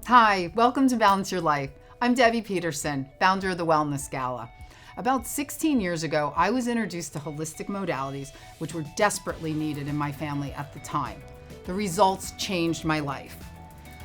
Hi, welcome to Balance Your Life. I'm Debbie Peterson, founder of the Wellness Gala. About 16 years ago, I was introduced to holistic modalities, which were desperately needed in my family at the time. The results changed my life.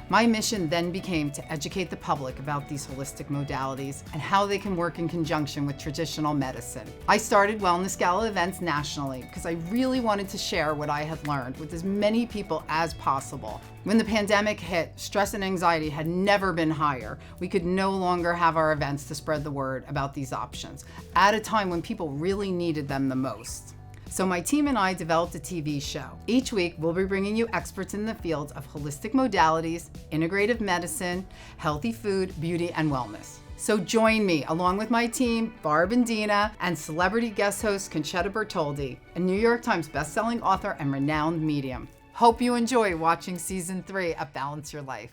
My mission then became to educate the public about these holistic modalities and how they can work in conjunction with traditional medicine. I started Wellness Gala events nationally because I really wanted to share what I had learned with as many people as possible. When the pandemic hit, stress and anxiety had never been higher. We could no longer have our events to spread the word about these options at a time when people really needed them the most. So my team and I developed a TV show. Each week, we'll be bringing you experts in the fields of holistic modalities, integrative medicine, healthy food, beauty, and wellness. So join me, along with my team, Barb and Deana, and celebrity guest host Concetta Bertoldi, a New York Times bestselling author and renowned medium. Hope you enjoy watching season 3 of Balance Your Life.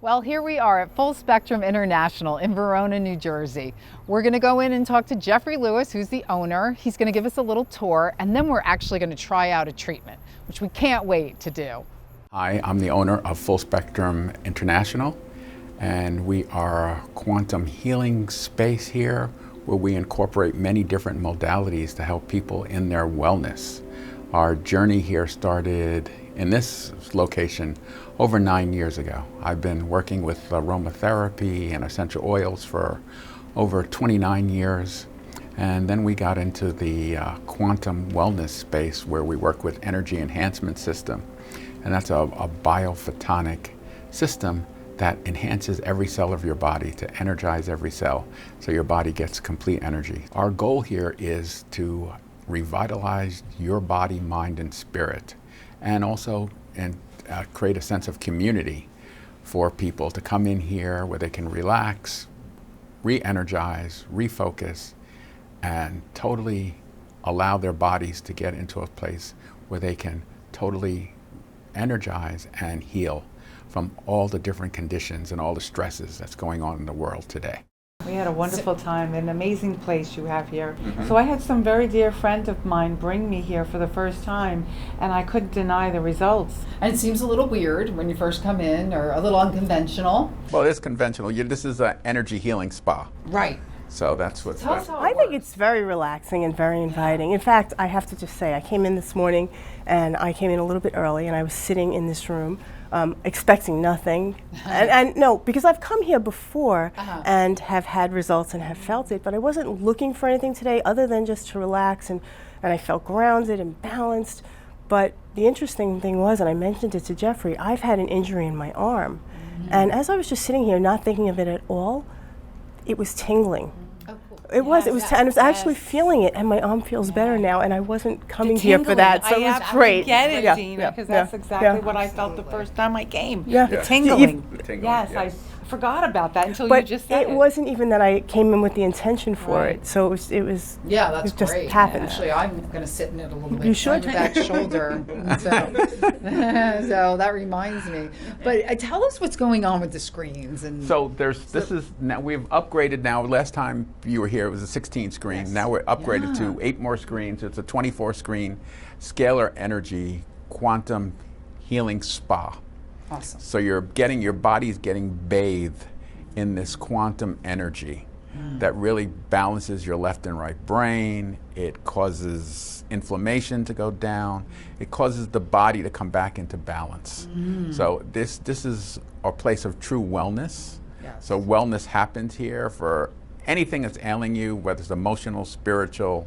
Well, here we are at Full Spectrum International in Verona, New Jersey. We're going to go in and talk to Jeffrey Lewis, who's the owner. He's going to give us a little tour, and then we're actually going to try out a treatment, which we can't wait to do. Hi, I'm the owner of Full Spectrum International, and we are a quantum healing space here where we incorporate many different modalities to help people in their wellness. Our journey here started in this location over 9 years ago. I've been working with aromatherapy and essential oils for over 29 years. And then we got into the quantum wellness space where we work with energy enhancement system. And that's a biophotonic system that enhances every cell of your body to energize every cell so your body gets complete energy. Our goal here is to revitalize your body, mind, and spirit, and also create a sense of community for people to come in here where they can relax, re-energize, refocus, and totally allow their bodies to get into a place where they can totally energize and heal from all the different conditions and all the stresses that's going on in the world today. We had a wonderful time, an amazing place you have here. So I had some very dear friend of mine bring me here for the first time, and I couldn't deny the results. And it seems a little weird when you first come in, or a little unconventional. Well, it's conventional. This is an energy healing spa. Right. So that's what's that. I think it's very relaxing and very inviting. In fact, I have to just say, I came in this morning, and I came in a little bit early, and I was sitting in this room expecting nothing. and no, because I've come here before and have had results and have felt it, but I wasn't looking for anything today other than just to relax, and I felt grounded and balanced. But the interesting thing was, and I mentioned it to Jeffrey, I've had an injury in my arm. And as I was just sitting here not thinking of it at all, it was tingling. Oh, cool. It was and I was actually feeling it, and my arm feels better now, and I wasn't coming here for that, so it was great. I get it, Yeah, Deana, yeah, because yeah, that's exactly yeah. what I felt the first time I came. Yeah. The Yeah. tingling. The tingling, Yes, yes. I forgot about that until you But just said it wasn't even that I came in with the intention for Right. it, so it was Yeah, that's it just great. happened. Actually, I'm going to sit in it a little bit. You should. On your back shoulder. So that reminds me. But tell us what's going on with the screens. And So now we've upgraded now. Last time you were here, it was a 16 screen. Yes. Now we're upgraded to 8 more screens. It's a 24 screen scalar energy quantum healing spa. Awesome. So your body's getting bathed in this quantum energy that really balances your left and right brain. It causes inflammation to go down. It causes the body to come back into balance. So this is a place of true wellness. Yes. So wellness happens here for anything that's ailing you, whether it's emotional, spiritual,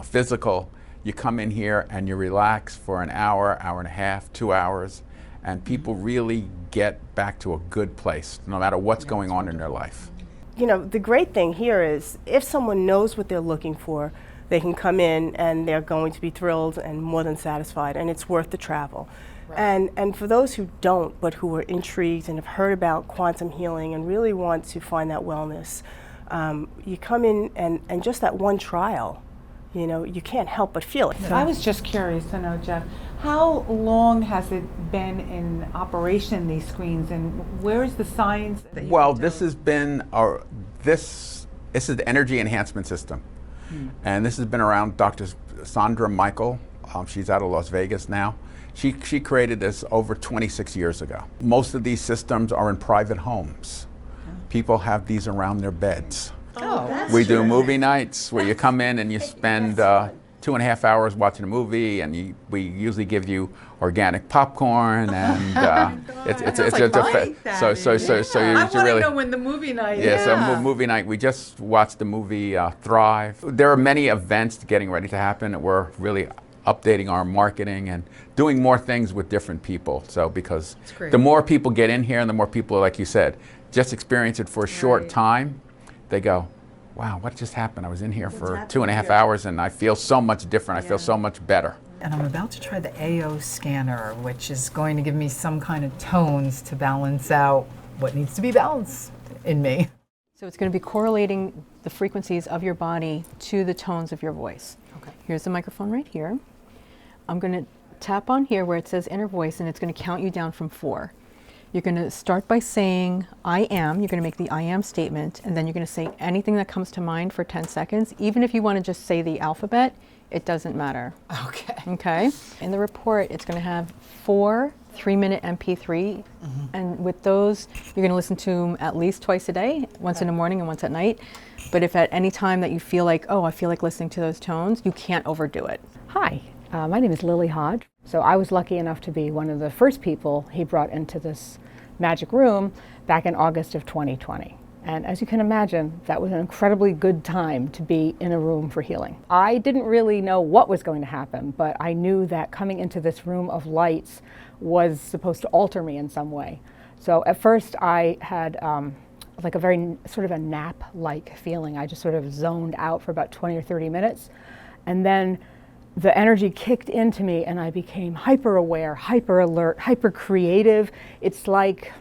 physical. You come in here and you relax for an hour, hour and a half, 2 hours, and people really get back to a good place, no matter what's going on in their life. You know, the great thing here is if someone knows what they're looking for, they can come in and they're going to be thrilled and more than satisfied, and it's worth the travel. Right. And for those who don't, but who are intrigued and have heard about quantum healing and really want to find that wellness, you come in and just that one trial, you know, you can't help but feel it. So I was just curious to know, Jeff, how long has it been in operation, these screens, and where is the science? Well, this has been this is the energy enhancement system, and this has been around Dr. Sandra Michael. She's out of Las Vegas now. She created this over 26 years ago. Most of these systems are in private homes. People have these around their beds. We do movie nights where you come in and you spend 2.5 hours watching a movie, and we usually give you organic popcorn, and it's you really know when the movie night. So movie night. We just watched the movie Thrive. There are many events getting ready to happen. We're really updating our marketing and doing more things with different people. So because the more people get in here and the more people, like you said, just experience it for a short time, they go, wow, what just happened? I was in here for 2.5 hours and I feel so much different. I feel so much better. And I'm about to try the AO scanner, which is going to give me some kind of tones to balance out what needs to be balanced in me. So it's going to be correlating the frequencies of your body to the tones of your voice. Okay. Here's the microphone right here. I'm going to tap on here where it says inner voice, and it's going to count you down from 4. You're going to start by saying, I am. You're going to make the I am statement, and then you're going to say anything that comes to mind for 10 seconds. Even if you want to just say the alphabet, it doesn't matter. Okay. Okay? In the report, it's going to have 4 3-minute MP3, and with those, you're going to listen to them at least twice a day, once in the morning and once at night. But if at any time that you feel like, oh, I feel like listening to those tones, you can't overdo it. Hi, my name is Lily Hodge. So I was lucky enough to be one of the first people he brought into this magic room back in August of 2020. And as you can imagine, that was an incredibly good time to be in a room for healing. I didn't really know what was going to happen, but I knew that coming into this room of lights was supposed to alter me in some way. So at first I had like a very sort of a nap-like feeling. I just sort of zoned out for about 20 or 30 minutes. And then the energy kicked into me and I became hyper aware, hyper alert, hyper creative. It's like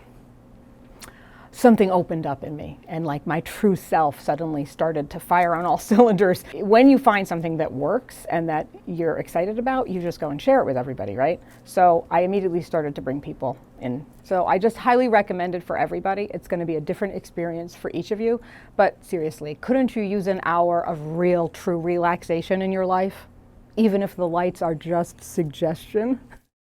something opened up in me and like my true self suddenly started to fire on all cylinders. When you find something that works and that you're excited about, you just go and share it with everybody, right? So I immediately started to bring people in. So I just highly recommend it for everybody. It's going to be a different experience for each of you. But seriously, couldn't you use an hour of real, true relaxation in your life? Even if the lights are just suggestion?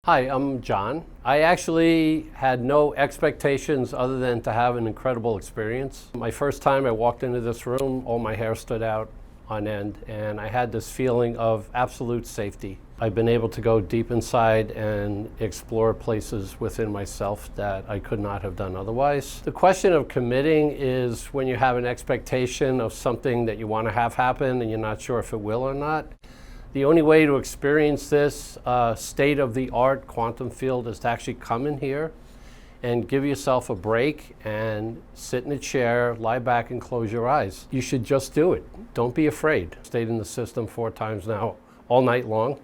Hi, I'm John. I actually had no expectations other than to have an incredible experience. My first time I walked into this room, all my hair stood out on end, and I had this feeling of absolute safety. I've been able to go deep inside and explore places within myself that I could not have done otherwise. The question of committing is when you have an expectation of something that you want to have happen and you're not sure if it will or not. The only way to experience this state-of-the-art quantum field is to actually come in here and give yourself a break and sit in a chair, lie back and close your eyes. You should just do it. Don't be afraid. Stayed in the system 4 times now, all night long,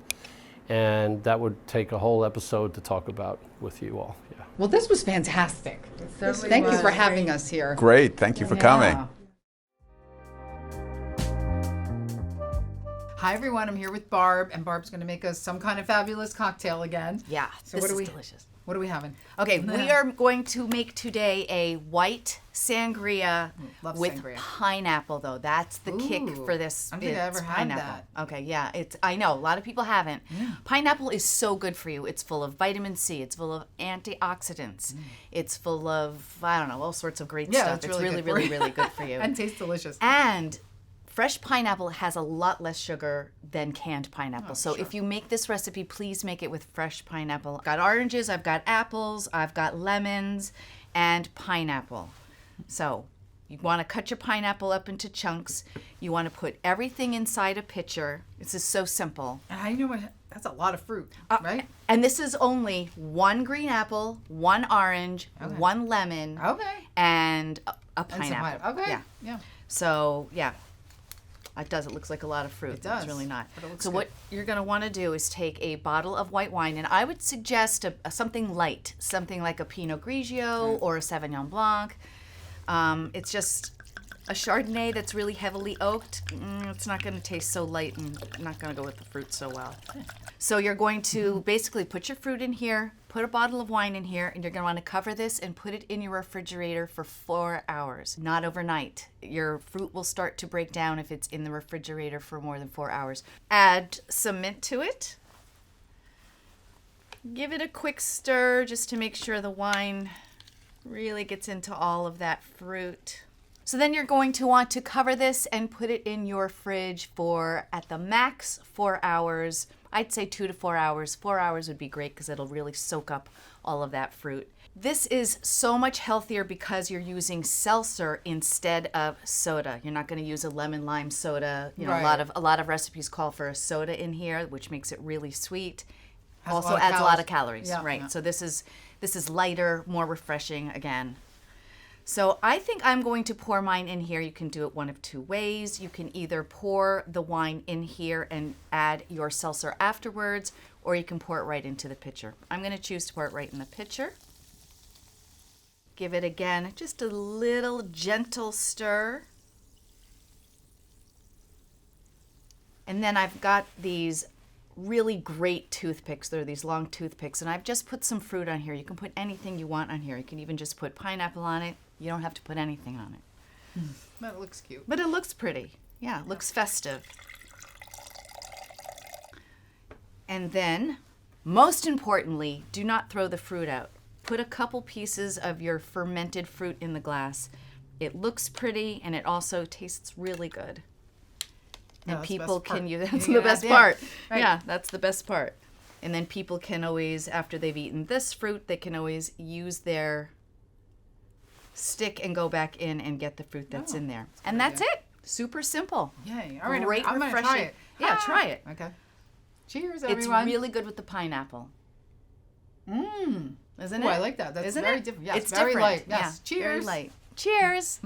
and that would take a whole episode to talk about with you all. Yeah. Well, this was fantastic. Thank you for having us here. Great, thank you for coming. Hi everyone, I'm here with Barb, and Barb's going to make us some kind of fabulous cocktail again. Yeah, So this what are is we? delicious. What are we having? Okay, we are going to make today a white sangria Love with sangria. pineapple, though. That's the kick Ooh, for this. I don't think I It's ever had pineapple. Okay, yeah, I know a lot of people haven't. Pineapple is so good for you. It's full of vitamin C. It's full of antioxidants. It's full of I don't know all sorts of great stuff. It's really, good for really, you. really good for you. And tastes delicious. And fresh pineapple has a lot less sugar than canned pineapple. So if you make this recipe, please make it with fresh pineapple. I've got oranges, I've got apples, I've got lemons, and pineapple. So you want to cut your pineapple up into chunks. You want to put everything inside a pitcher. This is so simple. And I know that's a lot of fruit, right? And this is only 1 green apple, 1 orange, 1 lemon, and a And some pineapple. Okay. Yeah. So, yeah. It does. It looks like a lot of fruit. It does, It's really not. but it looks So good. what you're going to want to do is take a bottle of white wine, and I would suggest something light, something like a Pinot Grigio or a Sauvignon Blanc. It's just a Chardonnay that's really heavily oaked. It's not going to taste so light and not going to go with the fruit so well. So you're going to basically put your fruit in here, put a bottle of wine in here, and you're going to want to cover this and put it in your refrigerator for 4 hours, not overnight. Your fruit will start to break down if it's in the refrigerator for more than 4 hours. Add some mint to it. Give it a quick stir just to make sure the wine really gets into all of that fruit. So then you're going to want to cover this and put it in your fridge for, at the max, 4 hours. I'd say 2 to 4 hours. 4 hours would be great because it'll really soak up all of that fruit. This is so much healthier because you're using seltzer instead of soda. You're not going to use a lemon lime soda. You know, Right. a lot of recipes call for a soda in here, which makes it really sweet. Has a Also lot of adds a lot of calories. calories, Yeah, right? yeah. So this is lighter, more refreshing again. So I think I'm going to pour mine in here. You can do it one of two ways. You can either pour the wine in here and add your seltzer afterwards, or you can pour it right into the pitcher. I'm going to choose to pour it right in the pitcher. Give it again just a little gentle stir. And then I've got these really great toothpicks. They're these long toothpicks, and I've just put some fruit on here. You can put anything you want on here. You can even just put pineapple on it. You don't have to put anything on it. That looks cute. But it looks pretty. Yeah, it looks festive. And then, most importantly, do not throw the fruit out. Put a couple pieces of your fermented fruit in the glass. It looks pretty, and it also tastes really good. And that's the people best part. can use, that's Yeah, the best yeah. part. Right. Yeah, that's the best part. And then people can always, after they've eaten this fruit, they can always use their stick and go back in and get the fruit that's in there. And that's it. Super simple. Yay. All right, Great, I'm going to try refreshing. it. Yeah, try it. Okay. Cheers, It's everyone. really good with the pineapple. Mmm. Isn't Ooh, it? I like that. That's Isn't very it? different. Yes, It's very different. light. Yes. Yeah, very Cheers. light. Cheers.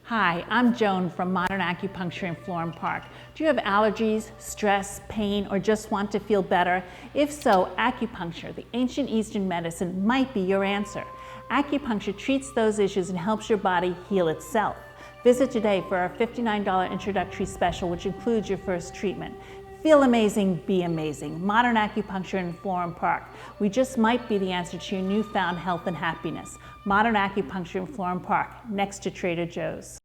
Hi, I'm Joan from Modern Acupuncture in Florham Park. Do you have allergies, stress, pain, or just want to feel better? If so, acupuncture, the ancient Eastern medicine, might be your answer. Acupuncture treats those issues and helps your body heal itself. Visit today for our $59 introductory special, which includes your first treatment. Feel amazing, be amazing. Modern Acupuncture in Florham Park. We just might be the answer to your newfound health and happiness. Modern Acupuncture in Florham Park, next to Trader Joe's.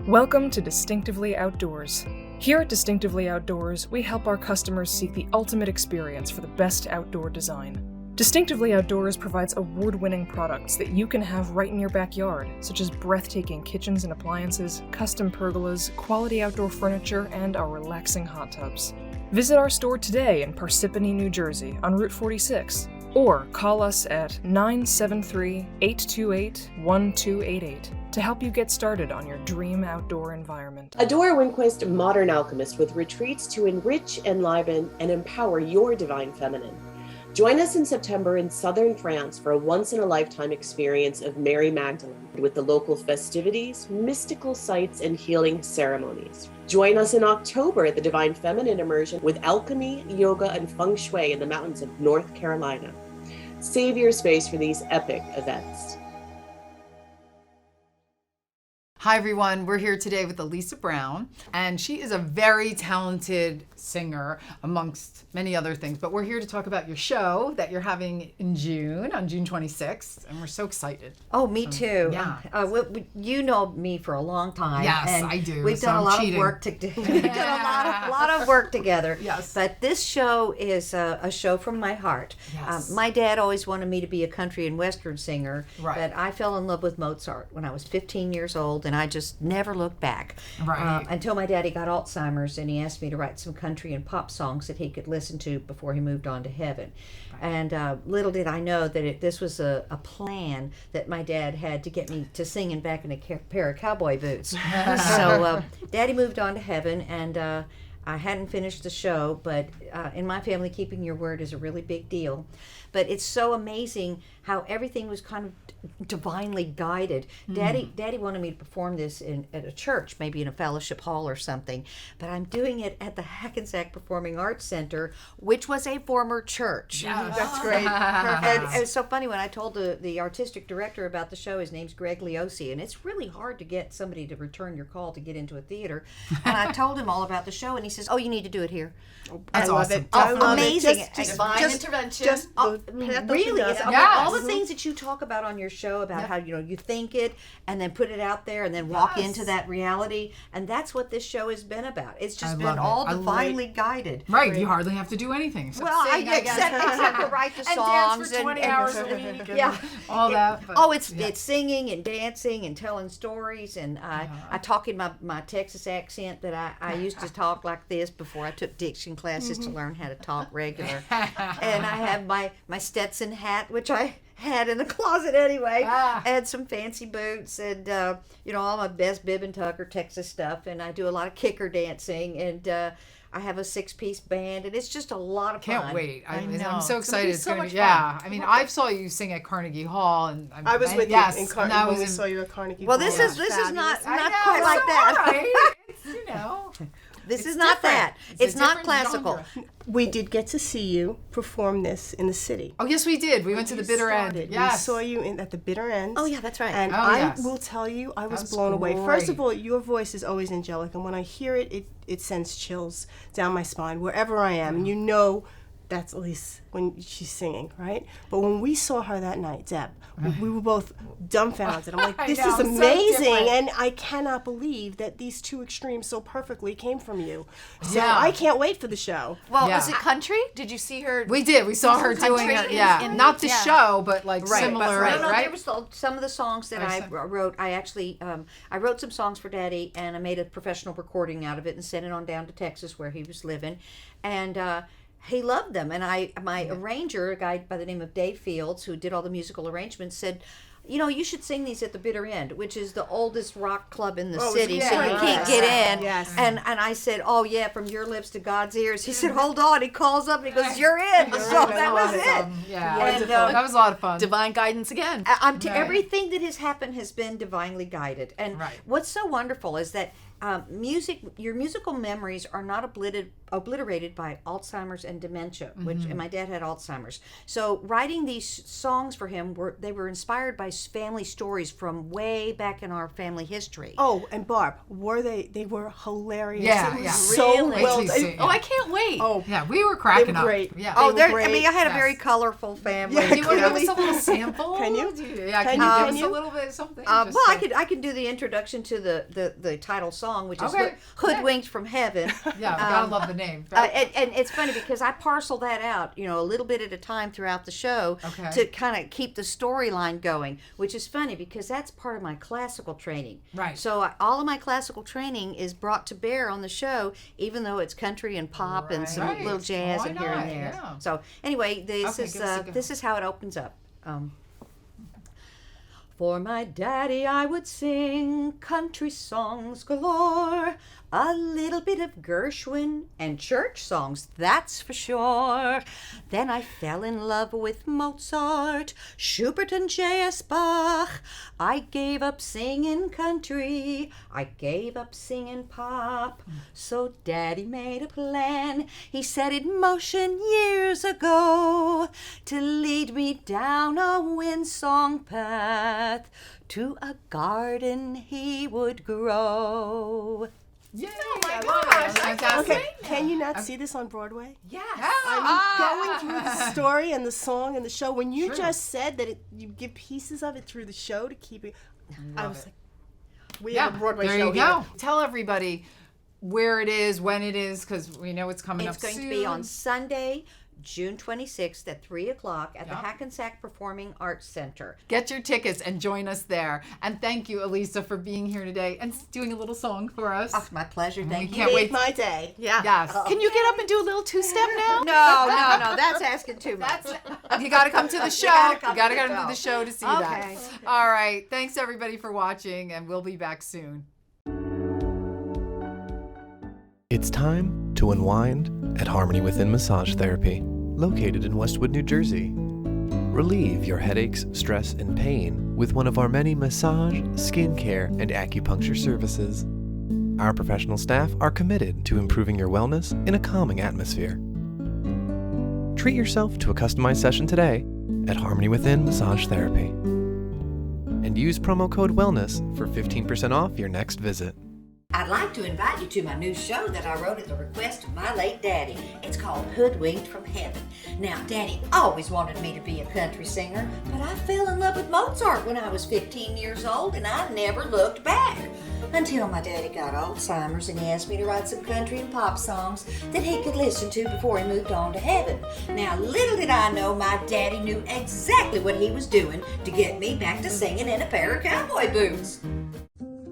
Welcome to Distinctively Outdoors. Here at Distinctively Outdoors, we help our customers seek the ultimate experience for the best outdoor design. Distinctively Outdoors provides award-winning products that you can have right in your backyard, such as breathtaking kitchens and appliances, custom pergolas, quality outdoor furniture, and our relaxing hot tubs. Visit our store today in Parsippany, New Jersey on Route 46, or call us at 973-828-1288 to help you get started on your dream outdoor environment. Adore Winquist, modern alchemist with retreats to enrich, enliven, and empower your divine feminine. Join us in September in southern France for a once-in-a-lifetime experience of Mary Magdalene with the local festivities, mystical sites, and healing ceremonies. Join us in October at the Divine Feminine Immersion with alchemy, yoga, and feng shui in the mountains of North Carolina. Save your space for these epic events. Hi, everyone. We're here today with Elisa Brown, and she is a very talented singer amongst many other things. But we're here to talk about your show that you're having in June, on June 26th, and we're so excited. Oh, me too. yeah. You know me for a long time. Yes, and I do, We've so done I'm a lot cheating. of work we've done a lot of work together. Yes. But this show is a show from my heart. Yes. My dad always wanted me to be a country and western singer, Right. but I fell in love with Mozart when I was 15 years old, and I just never looked back. Right. Until my daddy got Alzheimer's, and he asked me to write some country and pop songs that he could listen to before he moved on to heaven. And little did I know that this was a plan that my dad had to get me to singing back in a pair of cowboy boots. So Daddy moved on to heaven, and I hadn't finished the show, but in my family, keeping your word is a really big deal. But it's so amazing how everything was kind of divinely guided. Daddy wanted me to perform this at a church, maybe in a fellowship hall or something, but I'm doing it at the Hackensack Performing Arts Center, which was a former church. That's great. And it was so funny when I told the artistic director about the show. His name's Greg Leosi, and it's really hard to get somebody to return your call to get into a theater. And I told him all about the show, and he says, "Oh, you need to do it here." That's awesome. Oh, amazing! Divine intervention. Really, it's Yeah. all the things that you talk about on your show about how you think it and then put it out there and then walk into that reality, and that's what this show has been about. It's just been all divinely guided. Right, you hardly have to do anything. Except sing, except to write the songs dance for 20 hours a week. Yeah, all that. It's singing and dancing and telling stories, and I talk in my Texas accent that I used to talk like this before I took diction classes to learn how to talk regular. And I have my Stetson hat, which I had in the closet anyway. I had some fancy boots and all my best bib and tucker Texas stuff, and I do a lot of kicker dancing, and I have a 6-piece band, and it's just a lot of fun. Can't wait. I'm know. so excited. It's gonna be so Yeah. much fun. I mean, I saw you sing at Carnegie Hall, and I was with you in Carnegie when we saw you at Carnegie Hall. Well, this is not quite it's like all that. right. It's, This it's is not different. that. It's not classical. Genre. We did get to see you perform this in the city. Oh, yes, we did. We went to the Bitter End. Yes. We saw you at the Bitter End. Oh, yeah, that's right. And I will tell you, I was blown away. First of all, your voice is always angelic, and when I hear it, it sends chills down my spine wherever I am. And you know that's Elise when she's singing, right? But when we saw her that night, Deb, we were both dumbfounded. I'm like, this is amazing, and I cannot believe that these two extremes so perfectly came from you. So I can't wait for the show. Well, was it country? Did you see her? We did. We saw her doing it. Not the show, but like similar, right? There was some of the songs that I wrote. I actually I wrote some songs for Daddy, and I made a professional recording out of it and sent it on down to Texas where he was living, and he loved them. And my arranger, a guy by the name of Dave Fields, who did all the musical arrangements, said, you should sing these at the Bitter End, which is the oldest rock club in the city, so you can't get in. Yes. And I said, oh, yeah, from your lips to God's ears. He said, hold on. He calls up and he goes, you're in. So that was it. Yeah, that was a lot of fun. Divine guidance again. Everything that has happened has been divinely guided. And what's so wonderful is that your musical memories are not obliterated by Alzheimer's and dementia, and my dad had Alzheimer's. So writing these songs for him they were inspired by family stories from way back in our family history. Oh, and Barb, they were hilarious. Yeah, So well. Oh, I can't wait. Oh, yeah, we were cracking up. Great. Yeah. I had a very colorful family. Yeah, can you give us a little sample? Can you? Yeah, can you give us a little bit of something? I could do the introduction to the title song, which is Hoodwinked from Heaven. Yeah, gotta love the name. And it's funny because I parcel that out, a little bit at a time throughout the show to kind of keep the storyline going, which is funny because that's part of my classical training. Right. So all of my classical training is brought to bear on the show, even though it's country and pop and some little jazz and here and there. Yeah. So anyway, this is how it opens up. For my daddy I would sing country songs galore, a little bit of Gershwin and church songs, that's for sure. Then I fell in love with Mozart, Schubert and J.S. Bach. I gave up singing country, I gave up singing pop. So Daddy made a plan, he set in motion years ago to lead me down a windsong path to a garden he would grow. Yay! Oh my gosh! Fantastic. Okay, can you not see this on Broadway? Yes. I'm going through the story and the song and the show. When you just said that you give pieces of it through the show to keep it, I was like, we have a Broadway there show you go. here. Tell everybody where it is, when it is, because we know it's coming up soon. It's going to be on Sunday, June 26th at 3 o'clock at the Hackensack Performing Arts Center. Get your tickets and join us there. And thank you, Elisa, for being here today and doing a little song for us. Oh, my pleasure. Thank you. Can't wait. My day. Yeah. Yes. Can you get up and do a little two-step now? No. That's asking too much. You got to come to the show. You got to come to the show to see that. All right. Thanks, everybody, for watching, and we'll be back soon. It's time to unwind at Harmony Within Massage Therapy, located in Westwood, New Jersey. Relieve your headaches, stress, and pain with one of our many massage, skincare, and acupuncture services. Our professional staff are committed to improving your wellness in a calming atmosphere. Treat yourself to a customized session today at Harmony Within Massage Therapy. And use promo code WELLNESS for 15% off your next visit. I'd like to invite you to my new show that I wrote at the request of my late daddy. It's called Hoodwinked from Heaven. Now, Daddy always wanted me to be a country singer, but I fell in love with Mozart when I was 15 years old, and I never looked back. Until my daddy got Alzheimer's and he asked me to write some country and pop songs that he could listen to before he moved on to heaven. Now, little did I know my daddy knew exactly what he was doing to get me back to singing in a pair of cowboy boots.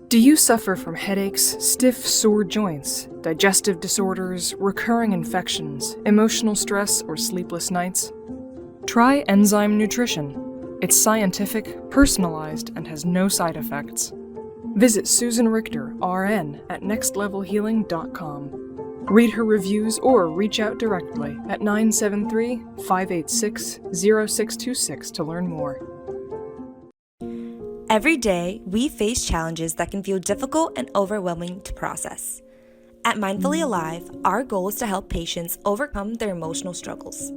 Do you suffer from headaches, stiff, sore joints, digestive disorders, recurring infections, emotional stress, or sleepless nights? Try Enzyme Nutrition. It's scientific, personalized, and has no side effects. Visit Susan Richter, RN, at nextlevelhealing.com. Read her reviews or reach out directly at 973-586-0626 to learn more. Every day, we face challenges that can feel difficult and overwhelming to process. At Mindfully Alive, our goal is to help patients overcome their emotional struggles.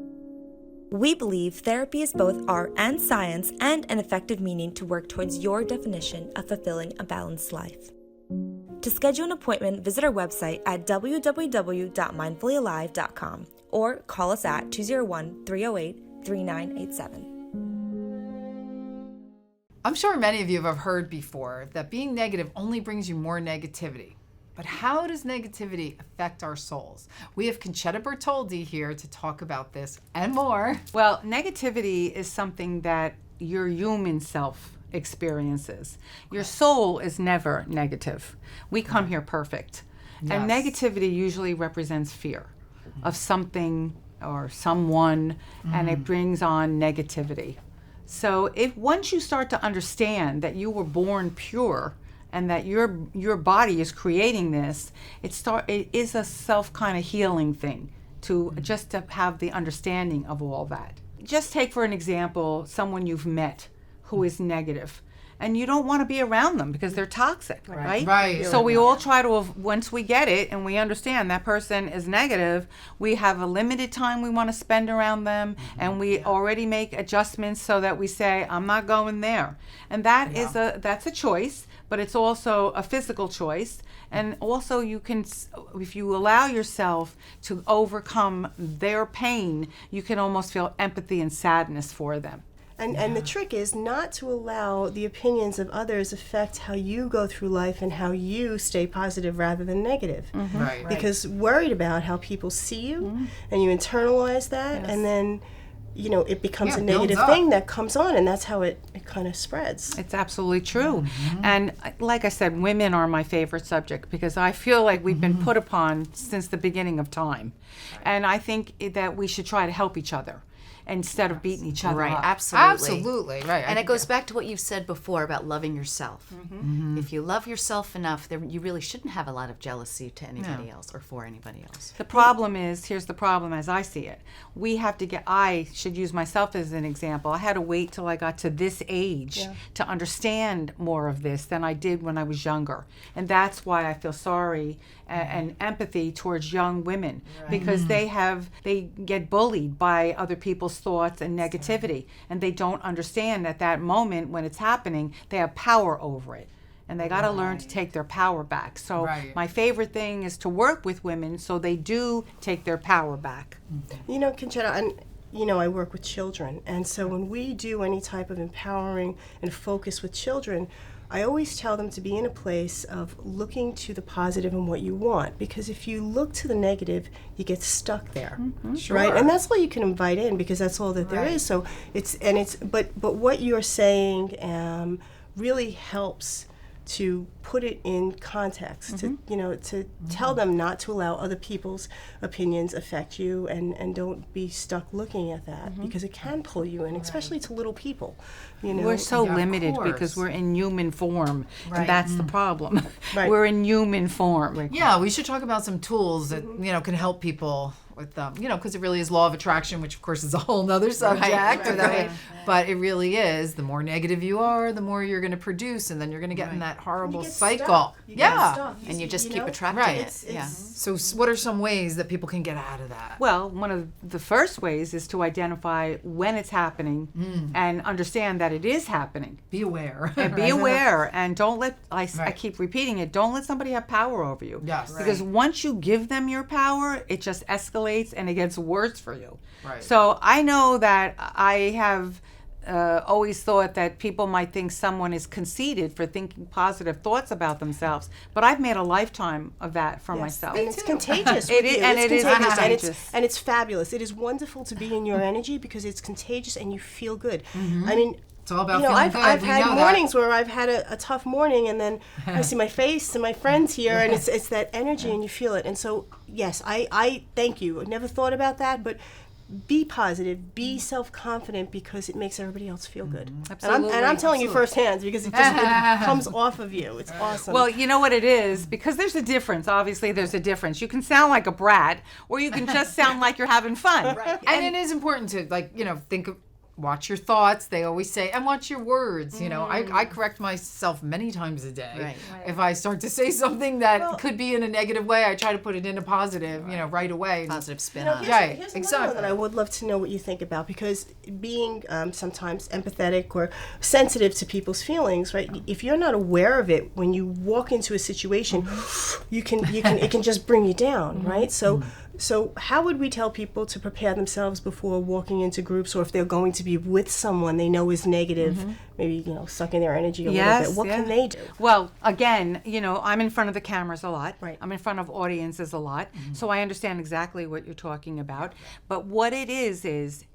We believe therapy is both art and science and an effective means to work towards your definition of fulfilling a balanced life. To schedule an appointment, visit our website at www.mindfullyalive.com or call us at 201-308-3987. I'm sure many of you have heard before that being negative only brings you more negativity. But how does negativity affect our souls? We have Concetta Bertoldi here to talk about this and more. Well, negativity is something that your human self experiences. Your soul is never negative. We come here perfect. Yes. And negativity usually represents fear of something or someone, and it brings on negativity. So once you start to understand that you were born pure and that your body is creating this, it is a self kind of healing thing to just to have the understanding of all that. Just take for an example someone you've met who is negative. And you don't want to be around them because they're toxic, right? Right. So we all try to, once we get it and we understand that person is negative, we have a limited time we want to spend around them, and we already make adjustments so that we say, I'm not going there. And that's a choice, but it's also a physical choice. And also you can, if you allow yourself to overcome their pain, you can almost feel empathy and sadness for them. And the trick is not to allow the opinions of others affect how you go through life and how you stay positive rather than negative. Right. Because worried about how people see you and you internalize that, and then it becomes a negative thing that comes on, and that's how it kind of spreads. It's absolutely true. And like I said, women are my favorite subject because I feel like we've been put upon since the beginning of time. And I think that we should try to help each other instead of beating each other up. Absolutely. Right. And it goes back to what you've said before about loving yourself. If you love yourself enough, then you really shouldn't have a lot of jealousy to anybody else or for anybody else. The problem is, here's the problem as I see it. I should use myself as an example. I had to wait till I got to this age to understand more of this than I did when I was younger. And that's why I feel sorry and empathy towards young women because they get bullied by other people's thoughts and negativity, and they don't understand at that moment when it's happening they have power over it, and they got to learn to take their power back. So my favorite thing is to work with women so they do take their power back. Concetta, and I work with children, and so when we do any type of empowering and focus with children, I always tell them to be in a place of looking to the positive and what you want, because if you look to the negative, you get stuck there, right? And that's all you can invite in, because that's all that there is. So but what you're saying really helps to put it in context, to tell them not to allow other people's opinions affect you, and don't be stuck looking at that, because it can pull you in, especially to little people. We're so limited because we're in human form, and that's the problem. We're in human form. Yeah, we should talk about some tools that can help people with because it really is law of attraction, which of course is a whole nother subject. But it really is. The more negative you are, the more you're going to produce, and then you're going to get in that horrible cycle. And you just keep attracting it. So what are some ways that people can get out of that? Well, one of the first ways is to identify when it's happening and understand that it is happening. Be aware. And be aware, and don't let, I keep repeating it, don't let somebody have power over you. Yes. Because once you give them your power, it just escalates and it gets worse for you. Right. So I know that I have always thought that people might think someone is conceited for thinking positive thoughts about themselves, but I've made a lifetime of that for myself. And it's contagious. It is, and it is contagious. And it's fabulous. It is wonderful to be in your energy because it's contagious and you feel good. I mean, it's all about feeling good. I've had mornings where I've had a tough morning, and then I see my face and my friends here, and it's that energy, and you feel it. And so, yes, I thank you. I never thought about that, but be positive, be self-confident, because it makes everybody else feel good. Absolutely. And I'm telling you firsthand because it comes off of you. It's awesome. Well, you know what it is? Because there's a difference. Obviously, there's a difference. You can sound like a brat, or you can just sound like you're having fun. And it is important to, think of, watch your thoughts, they always say, and watch your words. I correct myself many times a day. If I start to say something that could be in a negative way, I try to put it in a positive, right away. Positive spin on it. Here's another one that I would love to know what you think about, because being sometimes empathetic or sensitive to people's feelings, right? If you're not aware of it, when you walk into a situation, it can just bring you down, right? So how would we tell people to prepare themselves before walking into groups, or if they're going to be with someone they know is negative, maybe, sucking their energy a little bit? What can they do? Well, again, I'm in front of the cameras a lot. Right. I'm in front of audiences a lot. So I understand exactly what you're talking about. But what it is it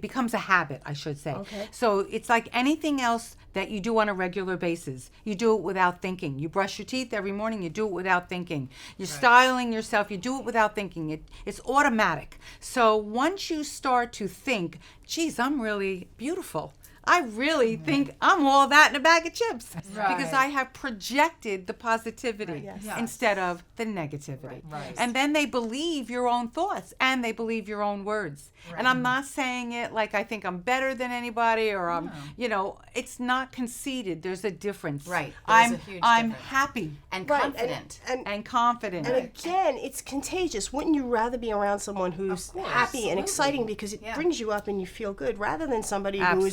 becomes a habit, I should say. Okay. So it's like anything else that you do on a regular basis. You do it without thinking. You brush your teeth every morning, you do it without thinking. You're styling yourself, you do it without thinking. It's automatic. So once you start to think, geez, I'm really beautiful, I really think I'm all that in a bag of chips, because I have projected the positivity instead of the negativity. And then they believe your own thoughts and they believe your own words. And I'm not saying it like I think I'm better than anybody, or I'm, it's not conceited. There's a difference. Right. I'm happy and confident. And confident. And again, it's contagious. Wouldn't you rather be around someone who's happy and exciting, because it brings you up and you feel good, rather than somebody who's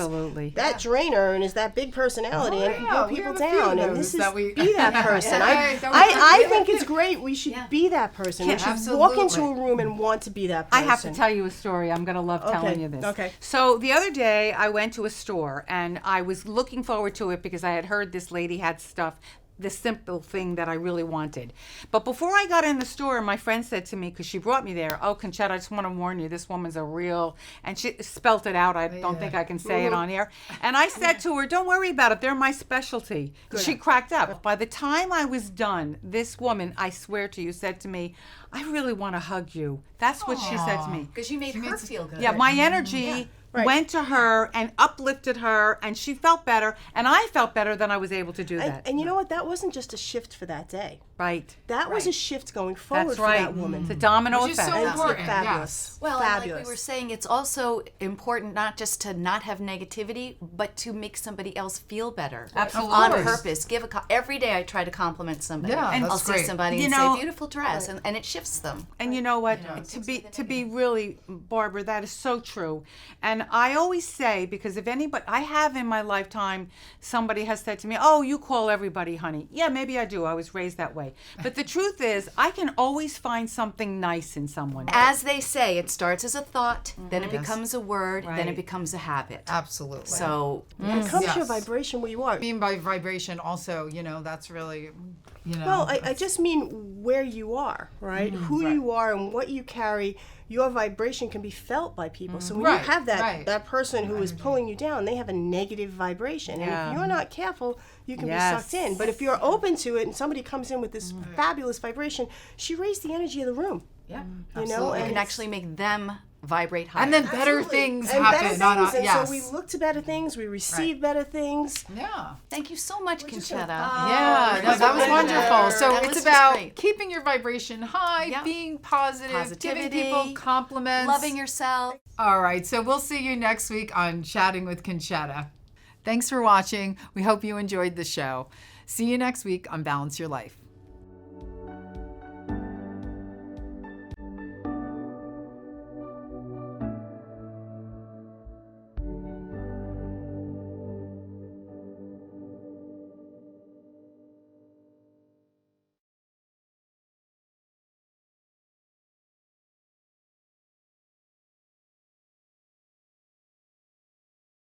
that drainer and is that big personality and can pull people down? And this is be that person. I think it's great. We should be that person. We should walk into a room and want to be that person. I have to tell you a story. I'm going to love telling you this. Okay. So the other day I went to a store and I was looking forward to it because I had heard this lady had stuff, the simple thing that I really wanted. But before I got in the store, my friend said to me, because she brought me there, "Oh, Concetta, I just want to warn you, this woman's a real," and she spelt it out. I don't think I can say it on air. And I said to her, "Don't worry about it. They're my specialty." She cracked up. By the time I was done, this woman, I swear to you, said to me, "I really want to hug you." That's what she said to me. Because you made her feel good. Yeah, my energy went to her and uplifted her, and she felt better, and I felt better than I was able to do that. And you know what? That wasn't just a shift for that day. Right. That was a shift going forward for that woman. It's a domino Which effect. is so important. Fabulous. Well, fabulous. like we were saying, it's also important not just to not have negativity, but to make somebody else feel better. Absolutely. On purpose. Every day I try to compliment somebody. Yeah, and I'll that's great. see somebody and say, "Beautiful dress," and it shifts them. And you know what? To be really, Barbara, that is so true. And I always say, because if anybody, I have in my lifetime, somebody has said to me, "Oh, you call everybody honey." Yeah, maybe I do. I was raised that way. But the truth is, I can always find something nice in someone. As they say, it starts as a thought, then it becomes a word, then it becomes a habit. Absolutely. So it comes your vibration where you are. I mean by vibration also, that's really, Well, I just mean where you are, right? Who you are and what you carry. Your vibration can be felt by people. So when you have that person who is pulling you down, they have a negative vibration. And if you're not careful, you can be sucked in. But if you're open to it and somebody comes in with this fabulous vibration, she raised the energy of the room. Yeah, you know, and you can actually make them vibrate higher. And then better Absolutely. things And happen. better things. And yes. so we look to better things, we receive better things. Yeah. Thank you so much, Concetta. Yeah, no, that was wonderful. So That it's was about great. keeping your vibration high, Yeah. being positive, giving Positivity, people compliments. loving yourself. All right, so we'll see you next week on Chatting with Concetta. Thanks for watching. We hope you enjoyed the show. See you next week on Balance Your Life.